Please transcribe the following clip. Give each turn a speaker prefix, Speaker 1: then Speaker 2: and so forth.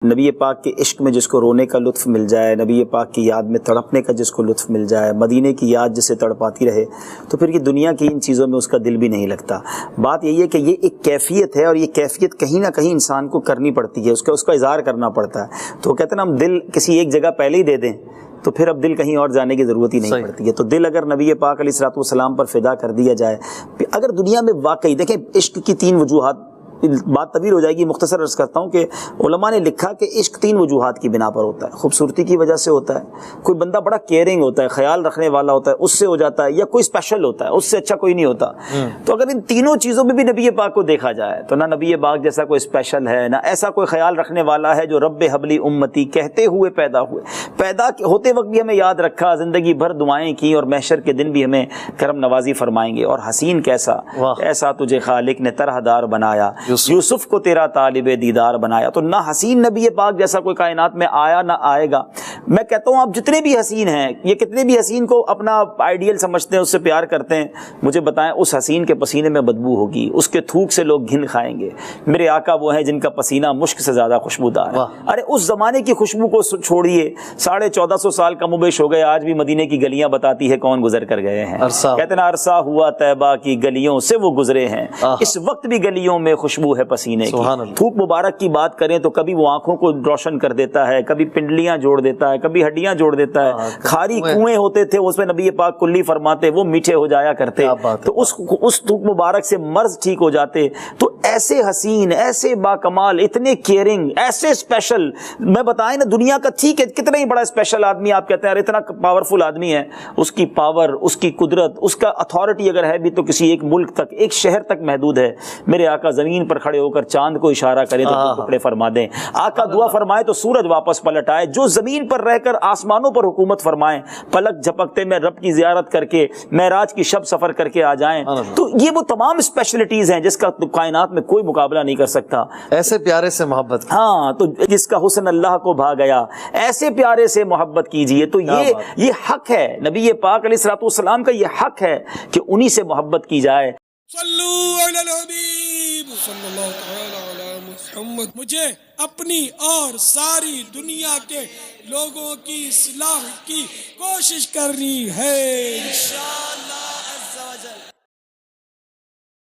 Speaker 1: نبی پاک کے عشق میں جس کو رونے کا لطف مل جائے، نبی پاک کی یاد میں تڑپنے کا جس کو لطف مل جائے، مدینے کی یاد جسے تڑپاتی رہے، تو پھر یہ دنیا کی ان چیزوں میں اس کا دل بھی نہیں لگتا۔ بات یہی ہے کہ یہ ایک کیفیت ہے، اور یہ کیفیت کہیں نہ کہیں انسان کو کرنی پڑتی ہے، اس کا اظہار کرنا پڑتا ہے۔ تو کہتے ہیں نا، ہم دل کسی ایک جگہ پہلے ہی دے دیں تو پھر اب دل کہیں اور جانے کی ضرورت ہی نہیں پڑتی ہے۔ تو دل اگر نبی پاک علیہ الصلوۃ والسلام پر فدا کر دیا جائے، اگر دنیا میں واقعی دیکھیں عشق کی تین وجوہات، بات طویل ہو جائے گی، مختصر عرض کرتا ہوں کہ علماء نے لکھا کہ عشق تین وجوہات کی بنا پر ہوتا ہے۔ خوبصورتی کی وجہ سے ہوتا ہے، کوئی بندہ بڑا کیئرنگ ہوتا ہے، خیال رکھنے والا ہوتا ہے، اس سے ہو جاتا ہے، یا کوئی اسپیشل ہوتا ہے، اس سے اچھا کوئی نہیں ہوتا۔ تو اگر ان تینوں چیزوں میں بھی نبی پاک کو دیکھا جائے تو نہ نبی پاک جیسا کوئی اسپیشل ہے، نہ ایسا کوئی خیال رکھنے والا ہے جو رب حبلی امتی کہتے ہوئے پیدا ہوئے، پیدا ہوتے وقت بھی ہمیں یاد رکھا، زندگی بھر دعائیں کی، اور محشر کے دن بھی ہمیں کرم نوازی فرمائیں گے۔ اور حسین کیسا ایسا تجھے خالق نے طرح دار بنایا، یوسف کو تیرا طالب دیدار بنایا۔ تو نہ حسین نبی پاک جیسا کوئی کائنات میں آیا نہ آئے گا۔ میں کہتا ہوں آپ جتنے بھی حسین ہیں، یہ کتنے بھی حسین کو اپنا آئیڈیل سمجھتے ہیں، اس سے پیار کرتے ہیں، مجھے بتائیں اس حسین کے پسینے میں بدبو ہوگی، اس کے تھوک سے لوگ گھن کھائیں گے۔ میرے آقا وہ ہیں جن کا پسینہ مشک سے زیادہ خوشبودار ہے۔ ارے اس زمانے کی خوشبو کو چھوڑیے، 1450 سال کم و بیش ہو گئے، آج بھی مدینے کی گلیاں بتاتی ہے کون گزر کر گئے ہیں۔ کہتے ہیں عرصہ ہوا طیبہ کی گلیوں سے وہ گزرے ہیں، اس وقت بھی گلیوں میں خوشبو ہے پسینے کی۔ تھوک مبارک کی بات کریں تو کبھی وہ آنکھوں کو روشن کر دیتا ہے، کبھی پنڈلیاں جوڑ دیتا ہے، کبھی ہڈیاں جوڑ دیتا ہے۔ کھاری کنویں ہوتے تھے، اس میں نبی پاک کلی فرماتے وہ میٹھے ہو جایا کرتے، تو اس تھوک مبارک سے مرض ٹھیک ہو جاتے۔ تو ایسے حسین، ایسے باکمال، اتنے کیئرنگ، ایسے اسپیشل، میں بتائیں نا دنیا کا ٹھیک ہے کتنا ہی بڑا اسپیشل آدمی آپ کہتے ہیں اتنا پاورفل آدمی ہے، اس کی پاور، اس کی قدرت، اس کا اتھارٹی اگر ہے بھی تو کسی ایک ملک تک، ایک شہر تک محدود ہے۔ میرے آقا زمین پر کھڑے ہو کر چاند کو اشارہ کرے تو ٹکڑے فرما دیں، آقا دعا فرمائے تو سورج واپس پلٹ آئے، جو زمین پر رہ کر آسمانوں پر حکومت فرمائیں، پلک جھپکتے میں رب کی زیارت کر کے معراج کی شب سفر کر کے آ جائیں۔ تو یہ وہ تمام اسپیشلٹیز ہیں جس کا کائنات میں کوئی مقابلہ نہیں کر سکتا۔
Speaker 2: ایسے پیارے سے محبت،
Speaker 1: ہاں، تو جس کا حسن اللہ کو بھا گیا، ایسے پیارے سے محبت کیجئے۔ تو یہ حق ہے نبی پاک علیہ الصلوۃ والسلام کا، یہ حق ہے کہ انہی سے محبت کی جائے۔
Speaker 3: صلو علی الحبیب صلی اللہ تعالی علی محمد۔ مجھے اپنی اور ساری دنیا کے لوگوں کی اصلاح کی کوشش کرنی ہے۔